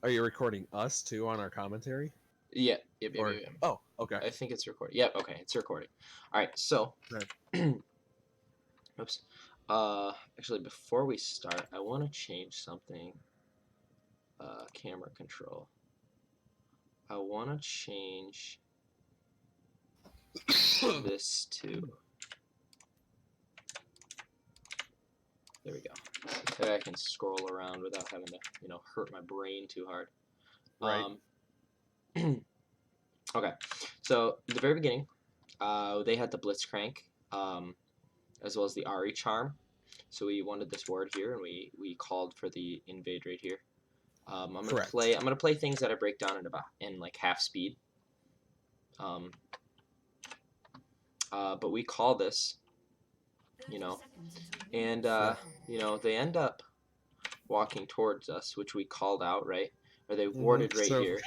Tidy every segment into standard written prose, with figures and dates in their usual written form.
Are you recording us too on our commentary? Yeah. Yep. Or oh, okay. I think it's recording. Yep. Okay, it's recording. All right. So, Right. oops. Actually, before we start, I want to change something. Camera control. I want to change this to. There we go. That I can scroll around without having to, hurt my brain too hard. Right. Okay. So at the very beginning, they had the Blitzcrank, as well as the Ari charm. So we wanted this ward here, and we called for the invade right here. I'm gonna play things that I break down in like half speed. But we call this, and they end up walking towards us, which we called out, right? Or they warded right here,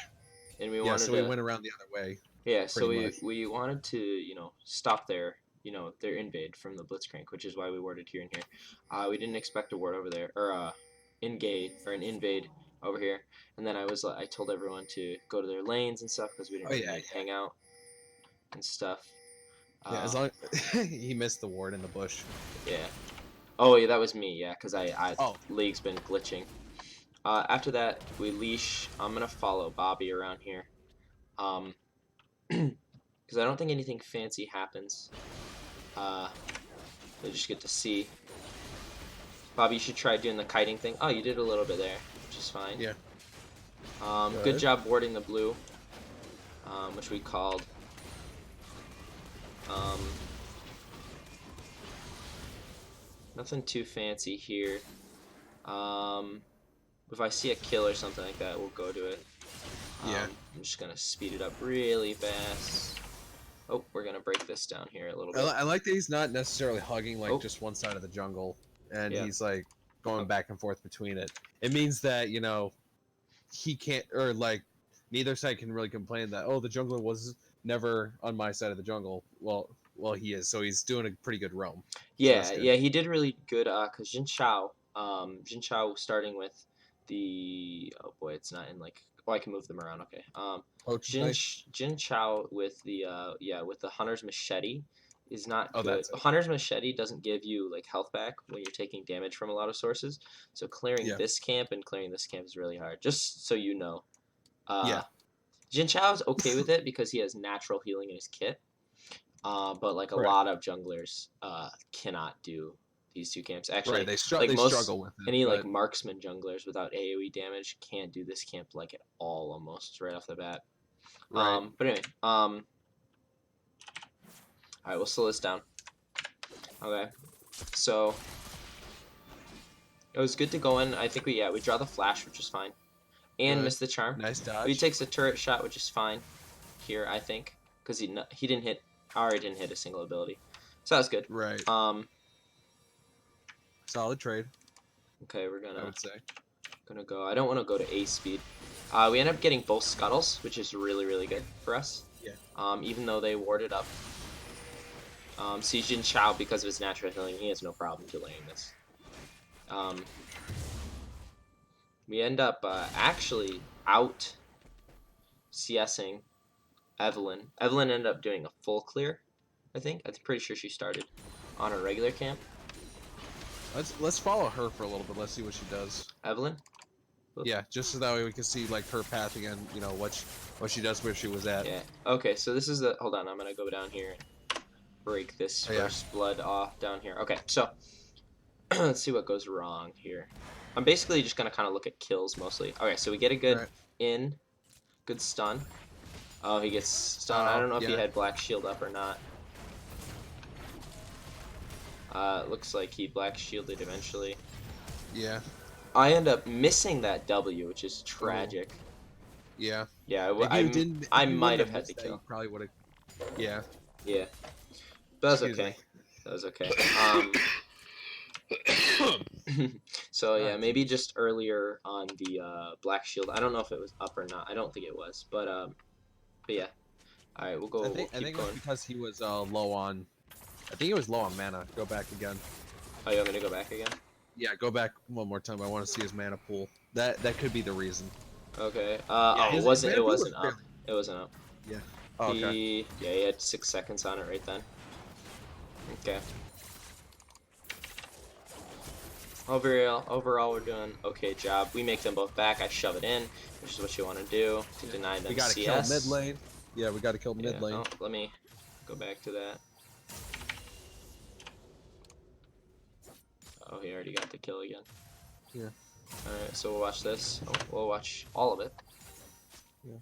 and we wanted so we went around the other way. Yeah, so we wanted to, stop their invade from the Blitzcrank, which is why we warded here and here. We didn't expect a ward over there, or engage or an invade over here. And then I told everyone to go to their lanes and stuff because we didn't really hang out and stuff. Yeah, as long he missed the ward in the bush. Yeah. Oh yeah, that was me. Yeah, because League's been glitching. After that, we leash. I'm gonna follow Bobby around here. Because I don't think anything fancy happens. They just get to see. Bobby, you should try doing the kiting thing. Oh, you did a little bit there, which is fine. Yeah. Good job warding the blue, which we called. Nothing too fancy here. If I see a kill or something like that, we'll go to it. I'm just gonna speed it up really fast. Oh, we're gonna break this down here a little bit. I like that he's not necessarily hugging like just one side of the jungle, and he's like going back and forth between it. It means that he can't, or like neither side can really complain that the jungler was never on my side of the jungle. Well, he is, so he's doing a pretty good roam. Yeah, so he did really good. Cause Jin Chao starting with the it's not in like. Oh, I can move them around. Okay. Jin Chao with the with the Hunter's Machete is not good. Hunter's Machete doesn't give you like health back when you're taking damage from a lot of sources. So clearing this camp and clearing this camp is really hard. Just so you know. Jin Chao's okay with it because he has natural healing in his kit. But like a lot of junglers cannot do these two camps. Actually, they struggle with it. Any like marksman junglers without AoE damage can't do this camp like at all, almost right off the bat. But anyway, all right, we'll slow this down. Okay, so it was good to go in. I think we draw the flash, which is fine, and miss the charm. Nice dodge. He takes a turret shot, which is fine here, I think, because he didn't hit. Ari didn't hit a single ability, so that was good. Right. Solid trade. Okay, we're gonna. I would say. Gonna go. I don't want to go to A speed. We end up getting both scuttles, which is really really good for us. Yeah. Even though they warded up. Si Jin Chao, because of his natural healing, he has no problem delaying this. We end up actually out CSing Evelyn. Evelyn ended up doing a full clear, I think. I'm pretty sure she started on a regular camp. Let's follow her for a little bit. Let's see what she does. Evelyn? Yeah, just so that way we can see like her path again. What she does, where she was at. Yeah. Okay, so this is the. Hold on, I'm gonna go down here and break this first blood off down here. Okay, so let's see what goes wrong here. I'm basically just gonna kind of look at kills mostly. Okay, so we get a good good stun. Oh, he gets stunned. I don't know if he had Black Shield up or not. Looks like he Black Shielded eventually. Yeah. I end up missing that W, which is tragic. Yeah. Yeah, I might have had to kill. Probably would have. Yeah. Yeah. That was okay. That was okay. So yeah, maybe just earlier on the Black Shield. I don't know if it was up or not. I don't think it was, but yeah. All right, we'll go. I think it was because he was low on. I think he was low on mana. Go back again. Oh, you want me to go back again? Yeah, go back one more time. I want to see his mana pool. That could be the reason. Okay. Yeah, Oh, it wasn't up. fairly... It wasn't up. Yeah. Oh, okay. He had 6 seconds on it right then. Okay. Overall, we're doing okay job. We make them both back. I shove it in, which is what you want to do to deny them We gotta CS. kill mid lane. Yeah, we gotta kill mid lane. Oh, let me go back to that. Oh, he already got the kill again. Yeah. Alright, so we'll watch this. Oh, we'll watch all of it. Yeah.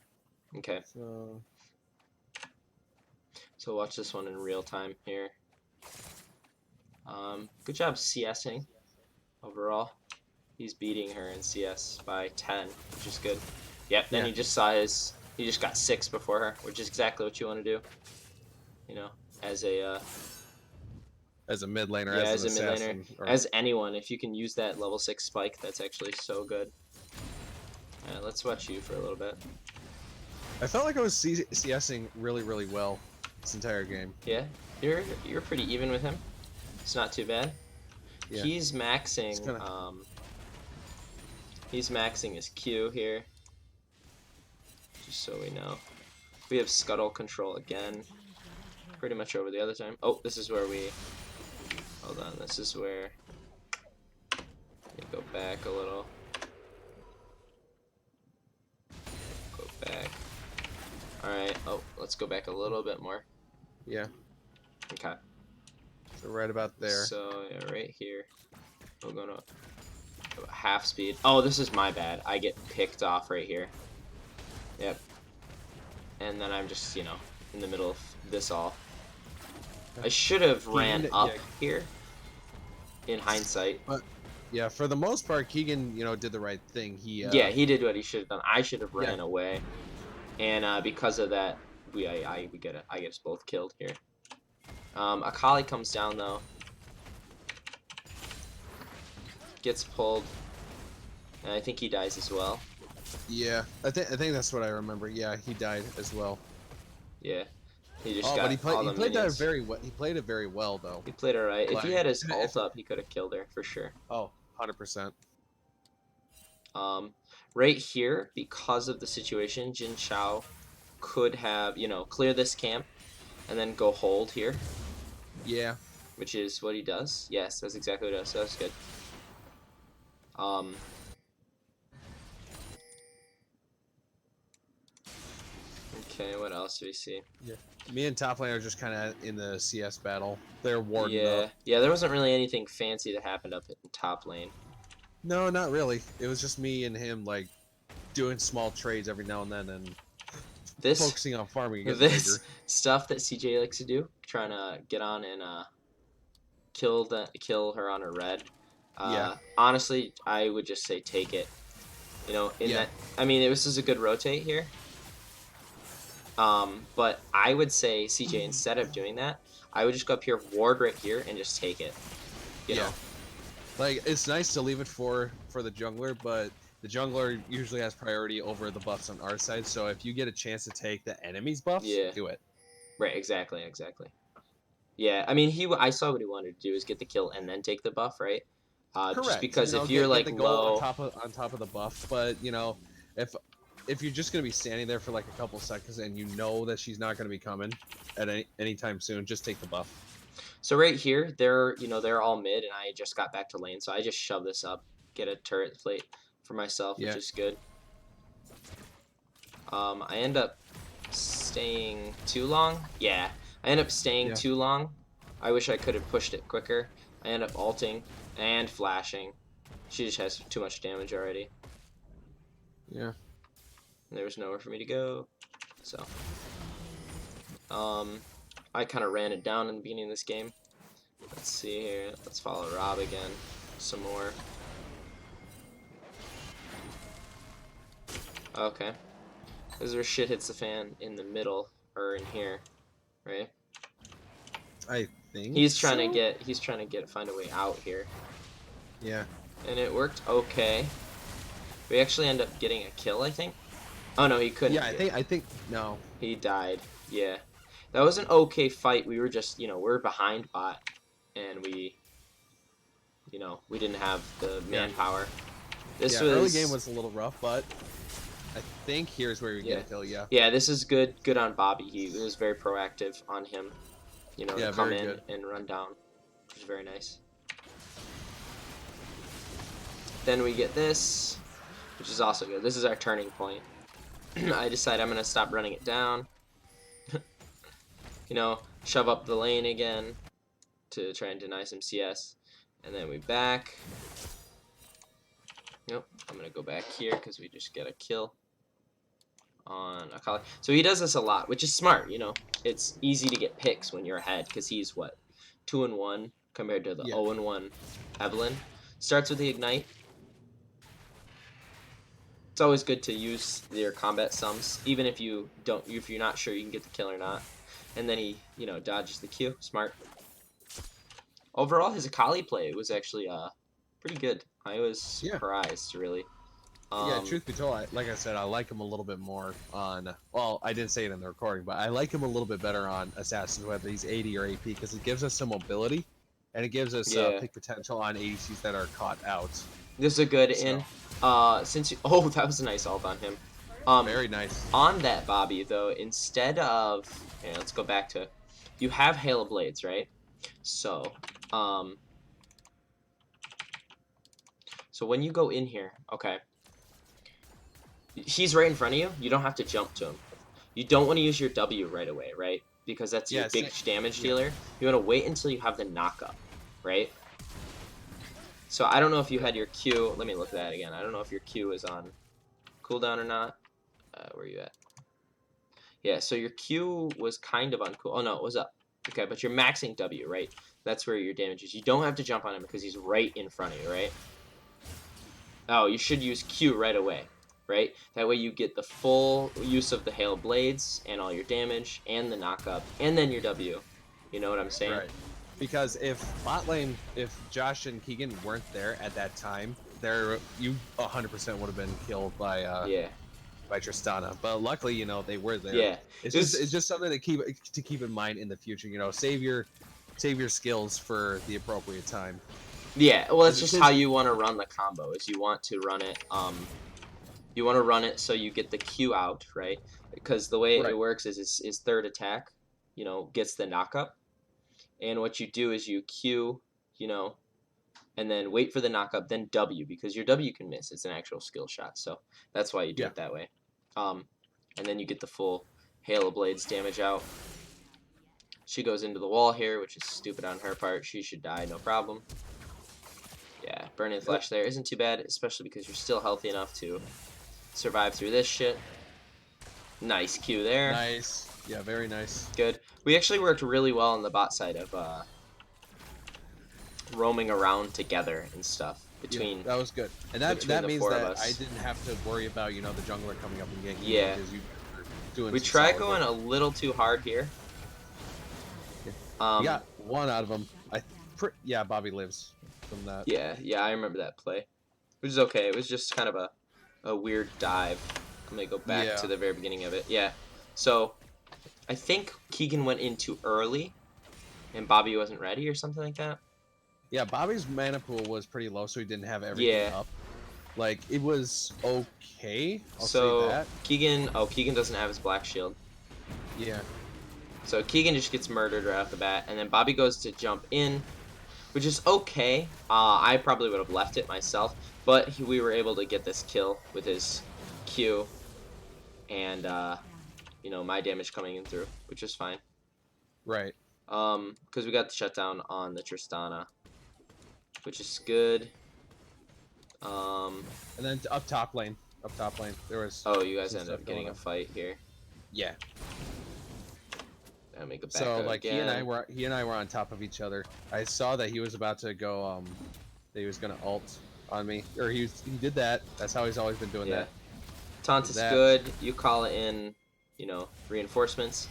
Okay. So we'll watch this one in real time here. Good job CSing overall. He's beating her in CS by 10, which is good. Yep, then he just saw he just got 6 before her, which is exactly what you want to do. You know, as a mid laner, yeah, as a mid assassin, laner, as anyone, if you can use that level 6 spike, that's actually so good. Alright, let's watch you for a little bit. I felt like I was CSing really well this entire game. Yeah, you're pretty even with him. It's not too bad. Yeah. He's maxing his Q here. Just so we know. We have scuttle control again. Pretty much over the other time. Oh, this is where we hold on, this is where let me go back a little. Go back. Alright, oh, let's go back a little bit more. Yeah. Okay. So right about there. So yeah, right here. We're gonna half speed. Oh, this is my bad. I get picked off right here. Yep. And then I'm just, you know, in the middle of this all. I should have ran up here in hindsight. But yeah, for the most part, Keegan, did the right thing. Yeah, he did what he should have done. I should have ran away, and because of that, I get us both killed here. Akali comes down though, gets pulled, and I think he dies as well. Yeah, I think that's what I remember. Yeah, he died as well. Yeah, he just got but he all the played minions. that very well. He played it very well though. He played it right. If he had his ult up, he could have killed her for sure. Oh, 100%. Right here, because of the situation, Jin Chao could have, clear this camp and then go hold here. Yeah. Which is what he does. Yes, that's exactly what he does. So that's good. Okay, what else do we see? Yeah. Me and top lane are just kind of in the CS battle. They're warding up. Yeah, there wasn't really anything fancy that happened up in top lane. No, not really. It was just me and him, like, doing small trades every now and then, and focusing on farming. This stuff that CJ likes to do, trying to get on and kill her on her red. Honestly, I would just say take it. That. I mean, this is a good rotate here. But I would say CJ, instead of doing that, I would just go up here, ward right here, and just take it. You know. Like, it's nice to leave it for the jungler, but the jungler usually has priority over the buffs on our side. So if you get a chance to take the enemy's buffs, do it. Right. Exactly. Yeah. I mean, I saw what he wanted to do is get the kill and then take the buff, right? Correct. Just because if you're like low on top of the buff, but if you're just gonna be standing there for like a couple seconds and you know that she's not gonna be coming at any time soon, just take the buff. So right here, they're all mid, and I just got back to lane, so I just shove this up, get a turret plate for myself, which is good. I end up staying too long. Yeah, I end up staying too long. I wish I could have pushed it quicker. I end up ulting and flashing. She just has too much damage already. Yeah. And there was nowhere for me to go, so I kind of ran it down in the beginning of this game. Let's see here. Let's follow Rob again. Some more. Okay. This is where shit hits the fan, in the middle, or in here, right? I think he's trying to find a way out here. Yeah. And it worked okay. We actually end up getting a kill, I think. Oh no, he couldn't. Yeah, I think no. He died. Yeah. That was an okay fight. We were just, we're behind bot, and we didn't have the manpower. This was early game was a little rough, but I think here's where you get a kill. Yeah. Yeah, this is good. Good on Bobby. He was very proactive on him. You know, to come in and run down, which is very nice. Then we get this, which is also good. This is our turning point. I decide I'm gonna stop running it down. You know, shove up the lane again to try and deny some CS, and then we back. Nope, I'm gonna go back here because we just get a kill on Akali. So he does this a lot, which is smart. You know, it's easy to get picks when you're ahead because he's what, 2-1 compared to the 0-1 Evelyn. Starts with the ignite. It's always good to use your combat sums, even if you're not sure you can get the kill or not. And then he, you know, dodges the Q. Smart. Overall, his Akali play was actually pretty good. I was surprised, really. Yeah, truth be told, like I said, I like him a little bit more on. Well, I didn't say it in the recording, but I like him a little bit better on Assassins, whether he's AD or AP, because it gives us some mobility, and it gives us pick potential on ADCs that are caught out. This is a good in. Since you, oh, that was a nice ult on him. Very nice. On that Bobby though, instead of let's go back to, you have Hail of Blades, right? So so when you go in here, okay, he's right in front of you. You don't have to jump to him. You don't want to use your W right away, right? Because that's your big damage dealer. You want to wait until you have the knock-up, right? So I don't know if you had your Q. Let me look at that again. I don't know if your Q is on cooldown or not. Where are you at? Yeah, so your Q was kind of on cool. Oh, no, it was up. Okay, but you're maxing W, right? That's where your damage is. You don't have to jump on him because he's right in front of you, right? Oh, you should use Q right away, right? That way you get the full use of the Hail Blades and all your damage and the knock-up and then your W. You know what I'm saying? Right. Because if bot lane, if Josh and Keegan weren't there at that time, you 100% would have been killed by by Tristana. But luckily, you know, they were there. Yeah, it's just something to keep in mind in the future. You know, save your skills for the appropriate time. Yeah, well, it's just how you want to run the combo. Is you want to run it. You want to run it so you get the Q out, right? Because the way it works is his third attack, you know, gets the knock-up. And what you do is you Q, you know, and then wait for the knock-up, then W, because your W can miss. It's an actual skill shot, so that's why you do it that way. And then you get the full Hail of Blades damage out. She goes into the wall here, which is stupid on her part. She should die, no problem. Yeah, Burning Flash there isn't too bad, especially because you're still healthy enough to survive through this shit. Nice Q there. Nice. Yeah, very nice. Good. We actually worked really well on the bot side of roaming around together and stuff between. That was good, and that means that I didn't have to worry about, you know, the jungler coming up and getting you. Yeah. Because you were doing. We tried going a little too hard here. We got one out of them. Yeah, Bobby lives from that. Yeah, I remember that play, which is okay. It was just kind of a weird dive. I'm gonna go back to the very beginning of it. Yeah, so I think Keegan went in too early, and Bobby wasn't ready or something like that. Yeah, Bobby's mana pool was pretty low, so he didn't have everything up. Like, it was okay. I'll say that. Keegan doesn't have his black shield. Yeah. So Keegan just gets murdered right off the bat, and then Bobby goes to jump in, which is okay. I probably would have left it myself, but we were able to get this kill with his Q, and you know, my damage coming in through, which is fine. Right. Because we got the shutdown on the Tristana, which is good. And then up top lane, there was. Oh, you guys ended up getting a fight here. Yeah. Let me go back. So like again. he and I were on top of each other. I saw that he was about to go. That he was gonna ult on me, or he did that. That's how he's always been doing that. Taunt is good. You call it in, you know, reinforcements.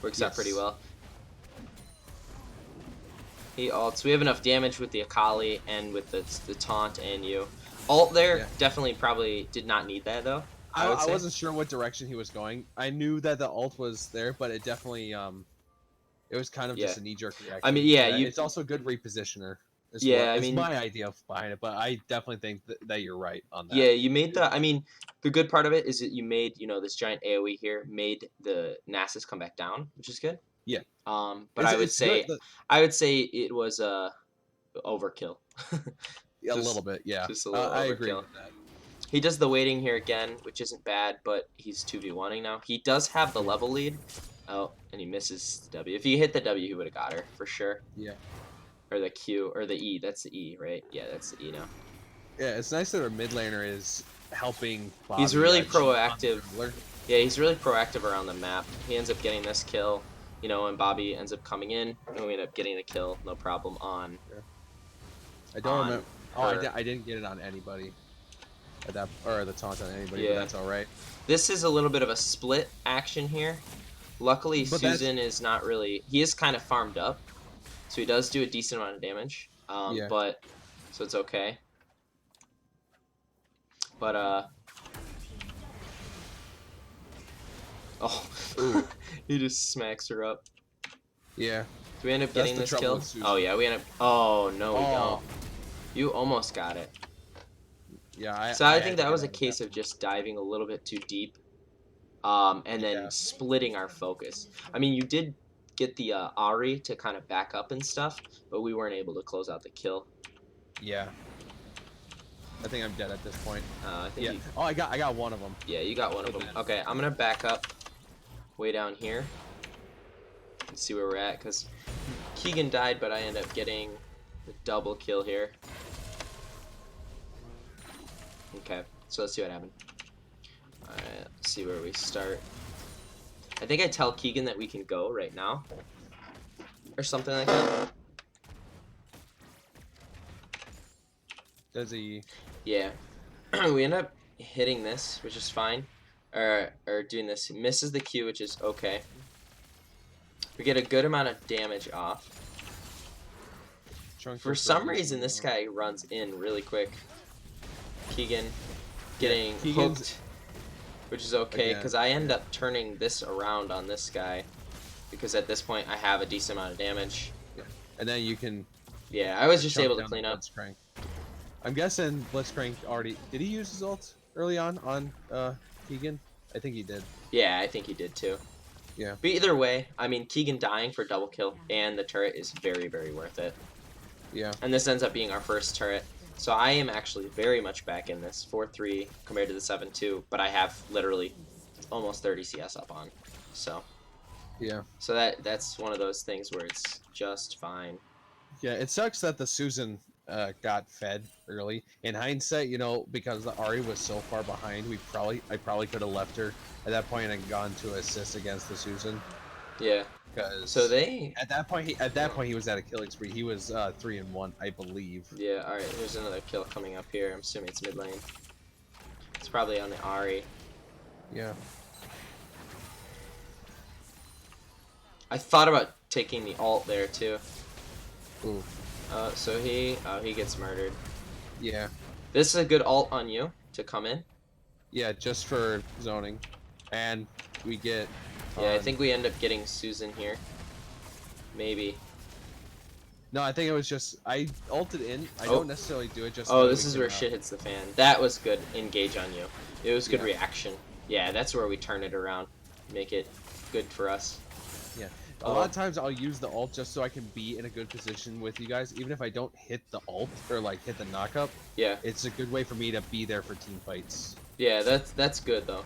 Works out pretty well. He ults. We have enough damage with the Akali and with the taunt and you. Ult there, definitely probably did not need that though. I wasn't sure what direction he was going. I knew that the ult was there, but it definitely it was kind of just a knee-jerk reaction. I mean, it's also a good repositioner. Yeah, It's my idea behind it, but I definitely think that you're right on that. Yeah, you made the. I mean, the good part of it is that you made this giant AOE here made the Nasus come back down, which is good. Yeah. But It's good. I would say it was overkill. A little bit, yeah. Just a little I agree overkill. with that. He does the waiting here again, which isn't bad, but he's 2v1ing now. He does have the level lead. Oh, and he misses the W. If he hit the W, he would have got her for sure. Yeah. Or the Q, or the E. That's the E, right? Yeah, that's the E now. Yeah, it's nice that our mid laner is helping Bobby. He's really proactive. Yeah, he's really proactive around the map. He ends up getting this kill, and Bobby ends up coming in, and we end up getting the kill, no problem, on... Yeah. I don't remember... Oh, I didn't get it on anybody. Or the taunt on anybody, but that's alright. This is a little bit of a split action here. Luckily, Susan is not really... He is kind of farmed up, so he does do a decent amount of damage. But... So it's okay. But, oh, he just smacks her up. Yeah. Do we end up getting this kill? Oh, yeah, we end up... Oh, no, we don't. You almost got it. Yeah, So I think that was a case of just diving a little bit too deep, and then splitting our focus. I mean, you did get the Ahri to kind of back up and stuff, but we weren't able to close out the kill. Yeah. I think I'm dead at this point. I think Oh, I got one of them. Yeah, you got one of them. Okay, I'm gonna back up way down here and see where we're at, because Keegan died, but I end up getting the double kill here. Okay, so let's see what happened. Alright, let's see where we start. I think I tell Keegan that we can go right now, or something like that. Does he? Yeah. We end up hitting this, which is fine. Or doing this. He misses the Q, which is okay. We get a good amount of damage off. For some reason, this guy runs in really quick. Keegan getting hooked, which is okay, because I end up turning this around on this guy. Because at this point, I have a decent amount of damage. Yeah. And then you can... Yeah, I was just able to clean up. I'm guessing Blitzcrank already... Did he use his ult early on Keegan? I think he did. Yeah, I think he did too. Yeah. But either way, I mean, Keegan dying for double kill and the turret is very, very worth it. Yeah. And this ends up being our first turret. So I am actually very much back in this 4-3 compared to the 7-2, but I have literally almost 30 CS up on. So... Yeah. So that's one of those things where it's just fine. Yeah, it sucks that the Susan got fed early. In hindsight, because the Ahri was so far behind, I probably could have left her at that point and gone to assist against the Susan. Yeah. Because at that point he was at a killing spree. He was 3-1, I believe. Yeah. All right. There's another kill coming up here. I'm assuming it's mid lane. It's probably on the Ahri. Yeah. I thought about taking the ult there too. Ooh. So he gets murdered. Yeah. This is a good ult on you to come in. Yeah, just for zoning, and we get. Yeah, I think we end up getting Susan here. Maybe. No, I think it was just I ulted in. I don't necessarily do it just. Oh, this is where shit hits the fan. That was good engage on you. It was good reaction. Yeah, that's where we turn it around, make it good for us. Yeah. A lot of times I'll use the ult just so I can be in a good position with you guys, even if I don't hit the ult or hit the knockup. Yeah. It's a good way for me to be there for team fights. Yeah, that's good though.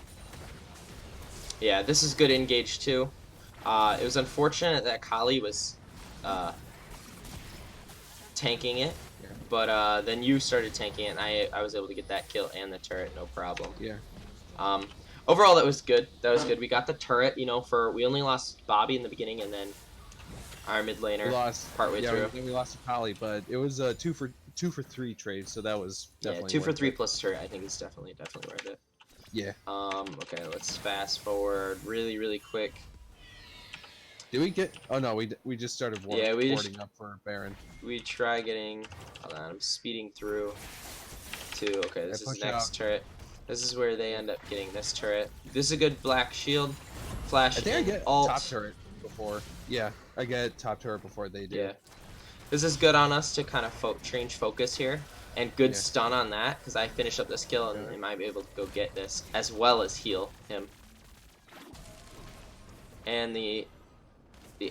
Yeah, this is good engage too. It was unfortunate that Kali was tanking it, but then you started tanking it, and I was able to get that kill and the turret, no problem. Yeah. Overall, that was good. That was good. We got the turret, we only lost Bobby in the beginning, and then our mid laner partway through. We lost to Kali, but it was a 2 for 3 trade, so that was definitely 2 for 3 plus turret. I think is definitely worth it. Yeah. Okay, let's fast forward really quick. Did we get? Oh no, we just started warding up for Baron. We try getting. Hold on, I'm speeding through. Okay, this is next turret. This is where they end up getting this turret. This is a good black shield. Flash. I think I get ult. top turret before. Yeah, I get top turret before they do. Yeah. This is good on us to kind of change focus here. And good stun on that, because I finish up this kill and I might be able to go get this, as well as heal him. And the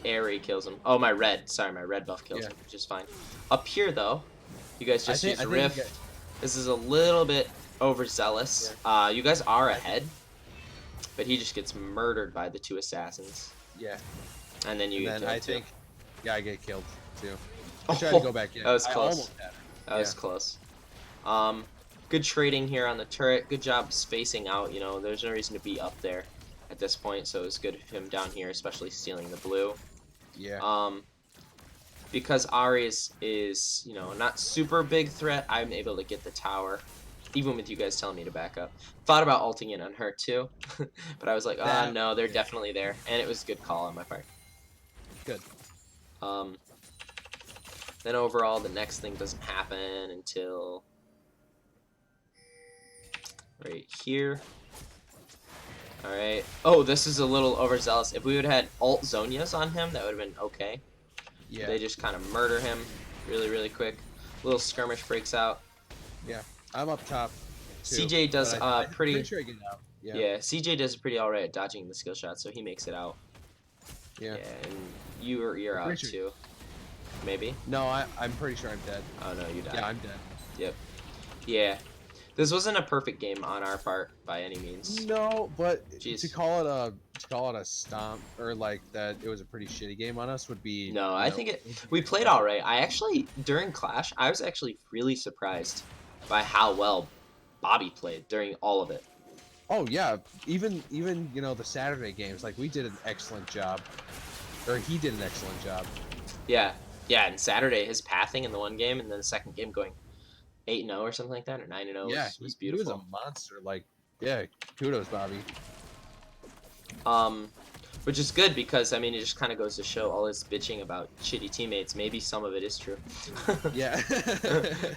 ARE kills him. Oh, my red buff kills him, which is fine. Up here, though, you guys just use Rift. This is a little bit overzealous. Yeah. You guys are ahead, but he just gets murdered by the 2 assassins. Yeah. And then you get killed, too. I get killed, too. I tried to go back in. That was close. That was close. Good trading here on the turret. Good job spacing out. You know, there's no reason to be up there at this point, so it's good of him down here, especially stealing the blue. Yeah. Because Ahri is you know, not super big threat, I'm able to get the tower, even with you guys telling me to back up. Thought about ulting in on her too, but I was like, oh no, they're definitely there, and it was a good call on my part. Good. Then overall, the next thing doesn't happen until right here. Alright. Oh, this is a little overzealous. If we would have had ult Zonias on him, that would have been okay. Yeah. They just kind of murder him really, really quick. Little skirmish breaks out. Yeah. I'm up top, too, CJ does pretty sure I get out. Yeah, CJ does pretty alright at dodging the skill shot, so he makes it out. Yeah. And you're out too. Maybe? No, I'm pretty sure I'm dead. Oh no, you died. Yeah, I'm dead. Yep. Yeah. This wasn't a perfect game on our part by any means. No, but to call it a stomp or like that it was a pretty shitty game on us would be. No, I think we played all right. I actually during Clash I was actually really surprised by how well Bobby played during all of it. Oh yeah, even you know the Saturday games, like we did an excellent job, or he did an excellent job. Yeah, and Saturday his pathing in the one game and then the second game going 8-0 or something like that, or 9-0 was beautiful. He was a monster. Like, yeah, kudos, Bobby. Which is good because I mean it just kind of goes to show all his bitching about shitty teammates. Maybe some of it is true. Yeah.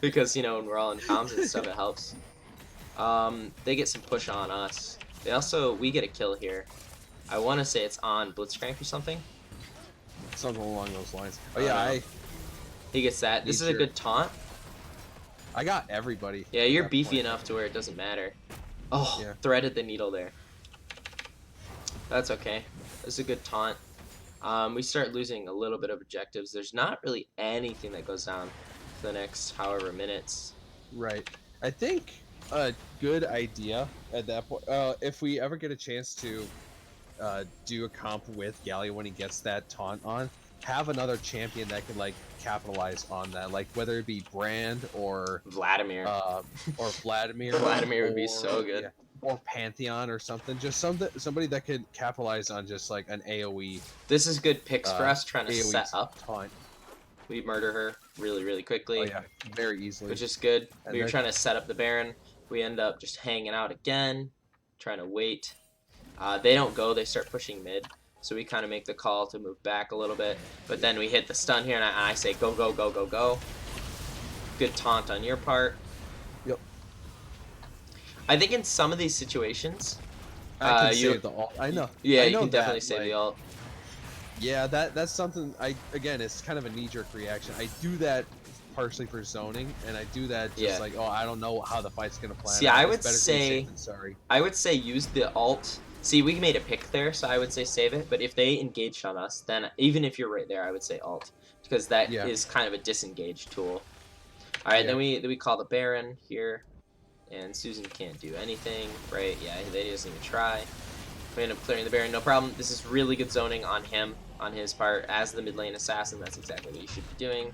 Because you know when we're all in comms and stuff, it helps. They get some push on us. We get a kill here. I want to say it's on Blitzcrank or something. Something along those lines. Oh yeah, he gets that. This is a good taunt. I got everybody. Yeah, you're beefy enough to where it doesn't matter. Oh, yeah. Threaded the needle there. That's okay. It's a good taunt. We start losing a little bit of objectives. There's not really anything that goes down for the next however minutes. Right. I think a good idea at that point, if we ever get a chance to do a comp with Gallia when he gets that taunt on, have another champion that could like capitalize on that, like whether it be Brand or Vladimir. Vladimir would be so good. Yeah, or Pantheon or something. Just somebody that could capitalize on just like an AoE. This is good picks for us trying to AOE set up. Taunt. We murder her really, really quickly. Oh yeah, very easily. Which is good. We were trying to set up the Baron. We end up just hanging out again, trying to wait. They don't go. They start pushing mid. So we kind of make the call to move back a little bit. But then we hit the stun here, and I say, go, go, go, go, go. Good taunt on your part. Yep. I think in some of these situations... I can save the ult. I know. Yeah, I know you can definitely save the ult. Yeah, that's something, again, it's kind of a knee-jerk reaction. I do that partially for zoning, and I do that just like, oh, I don't know how the fight's going to play out. See, I would say use the ult... See, we made a pick there, so I would say save it. But if they engaged on us, then even if you're right there, I would say ult, because that is kind of a disengage tool. All right, then we call the Baron here, and Susan can't do anything, right? Yeah, they doesn't even try. We end up clearing the Baron, no problem. This is really good zoning on him, on his part, as the mid lane assassin. That's exactly what he should be doing.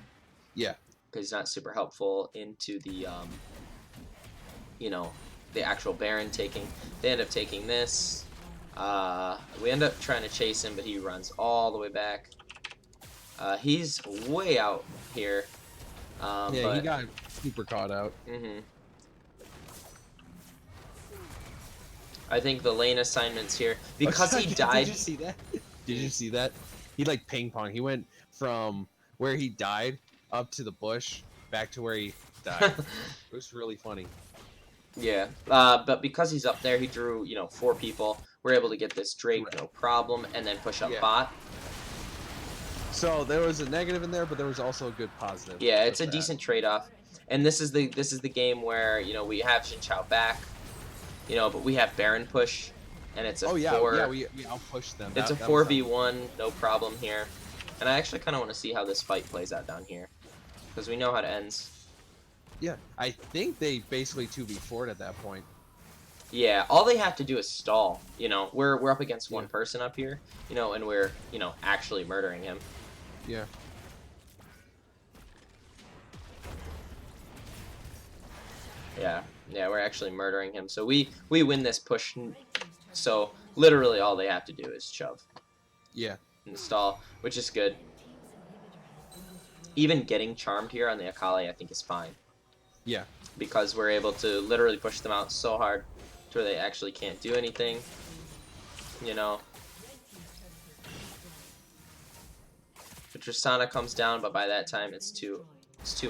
Yeah, because he's not super helpful into the, you know, the actual Baron taking. They end up taking this. We end up trying to chase him, but he runs all the way back. He's way out here. He got super caught out. I think the lane assignments here, because he died. Did you see that? Did you see that? He like ping pong. He went from where he died up to the bush, back to where he died. It was really funny. Yeah, but because he's up there, he drew, you know, 4 people. We're able to get this Drake, no problem, and then push up bot. So there was a negative in there, but there was also a good positive. Yeah, it's with a that. decent trade-off. And this is the game where, you know, we have Jin Chao back, you know, but we have Baron push, and it's a Oh yeah, four. we outpushed them. It's a That was 4v1, no problem here. And I actually kind of want to see how this fight plays out down here, because we know how it ends. yeah. I think they basically 2v4'd at that point. Yeah, all they have to do is stall. You know, we're up against one Yeah. person up here, you know, and we're, you know, actually murdering him. Yeah. Yeah, we're actually murdering him. So we win this push. So literally all they have to do is shove. Yeah. And stall, which is good. Even getting charmed here on the Akali, I think, is fine. Yeah. Because we're able to literally push them out so hard to where they actually can't do anything. You know. The Tristana comes down, but by that time it's too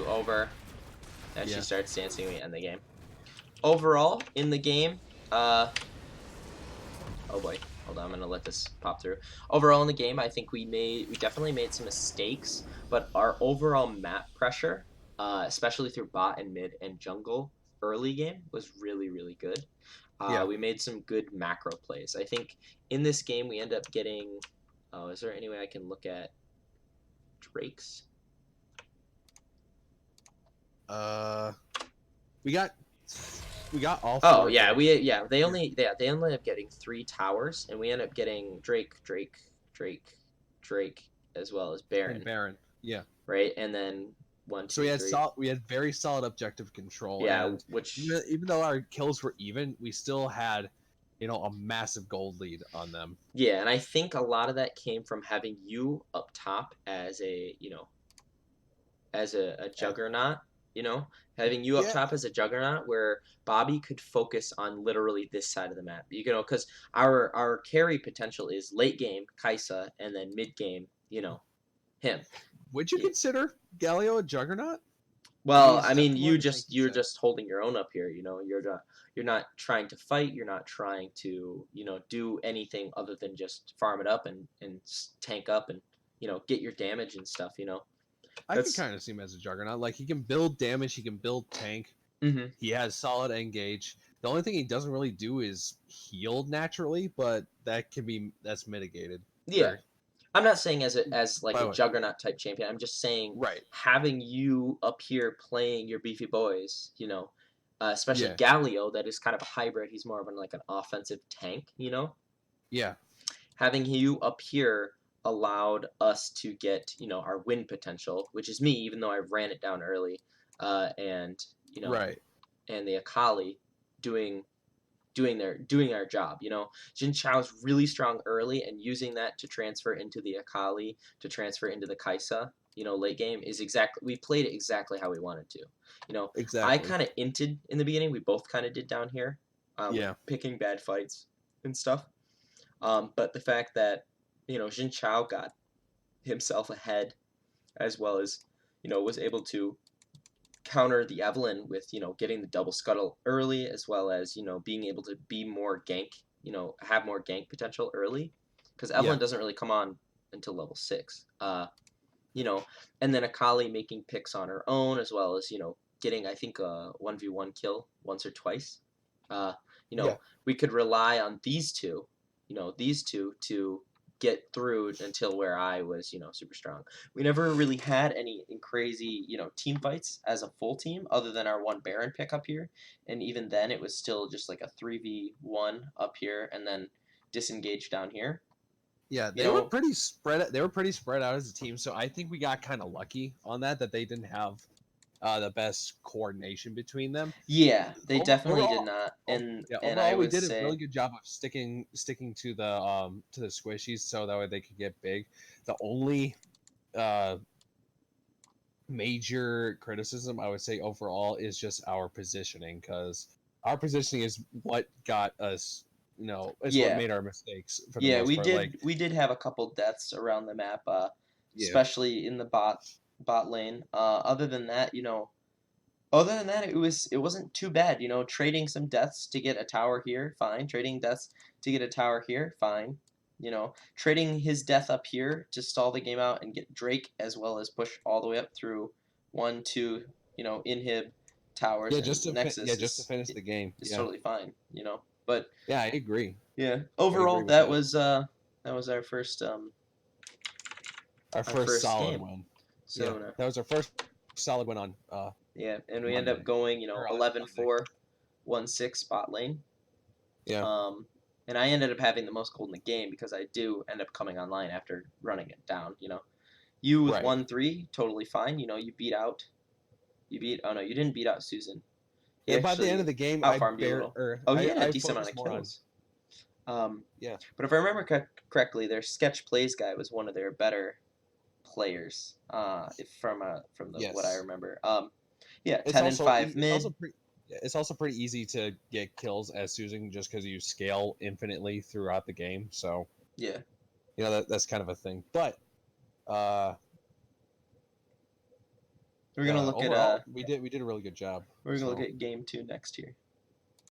over. And she starts dancing, we end the game. Overall, in the game, oh boy, hold on, I'm gonna let this pop through. Overall in the game, I think we definitely made some mistakes, but our overall map pressure, especially through bot and mid and jungle early game, was really, really good. We made some good macro plays. I think in this game we end up getting. Oh, is there any way I can look at Drake's? We got all. Oh yeah, they only end up getting 3 towers, and we end up getting Drake, as well as Baron. And Baron, yeah. Right, and then 1, 2, so we had 3. we had very solid objective control. Yeah, and which even though our kills were even, we still had, you know, a massive gold lead on them. Yeah, and I think a lot of that came from having you up top as a, you know, as a juggernaut. You know, having you up top as a juggernaut, where Bobby could focus on literally this side of the map. You know, because our carry potential is late game Kaisa, and then mid game, you know, him. Would you consider Galio a juggernaut? Well, I mean, you're just holding your own up here. You know, you're not trying to fight. You're not trying to, you know, do anything other than just farm it up and tank up and, you know, get your damage and stuff. You know. I can kind of see him as a juggernaut. Like, he can build damage, he can build tank. Mm-hmm. He has solid engage. The only thing he doesn't really do is heal naturally, but that's mitigated. Yeah, I'm not saying as like a juggernaut type champion. I'm just saying having you up here playing your beefy boys, you know, especially Galio, that is kind of a hybrid. He's more of an offensive tank, you know. Yeah. Having you up here allowed us to get, you know, our win potential, which is me, even though I ran it down early, and you know, and the Akali doing our job. You know, Jin Chao's really strong early, and using that to transfer into the Akali, to transfer into the Kaisa, you know, late game is we played it exactly how we wanted to. You know, I kind of inted in the beginning. We both kind of did down here, picking bad fights and stuff. But the fact that, you know, Jin Chao got himself ahead, as well as, you know, was able to counter the Evelyn with, you know, getting the double scuttle early, as well as, you know, being able to be more gank, you know, have more gank potential early, because Evelyn doesn't really come on until level 6. You know, and then Akali making picks on her own, as well as, you know, getting, I think, a 1v1 kill once or twice. You know, we could rely on these two, you know, to get through until where I was, you know, super strong. We never really had any crazy, you know, team fights as a full team, other than our one Baron pick up here, and even then it was still just like a 3v1 up here and then disengage down here. Yeah, they were pretty spread. They were pretty spread out as a team, so I think we got kind of lucky on that they didn't have the best coordination between them. Yeah, they definitely did not. And overall, we did a really good job of sticking to the squishies, so that way they could get big. The only major criticism I would say overall is just our positioning, because our positioning is what got us. You know, it's what made our mistakes. For the most part. We did have a couple deaths around the map, especially in the bot lane. Other than that, it wasn't too bad. You know, trading some deaths to get a tower here, fine. Trading deaths to get a tower here, fine. trading his death up here to stall the game out and get Drake, as well as push all the way up through 1, 2, inhib towers and Nexus just to finish the game. is totally fine. But yeah, I agree. Yeah, overall that was our first our first solid game. win. So that was our first solid win on. And we end up going 11-4, 1-6 spot lane. Yeah. And I ended up having the most gold in the game because I do end up coming online after running it down. You with 1-3, totally fine. You beat out. You didn't beat out Susan. Yeah, by the end of the game, I farmed you a little. He had a decent amount of kills. Yeah. But if I remember correctly, their sketch plays guy was one of their better players. What I remember. 10-5 mid. It's also pretty easy to get kills as Susan just because you scale infinitely throughout the game. So yeah, that's kind of a thing. But we're gonna look overall, we did a really good job. We're gonna look at game 2 next year.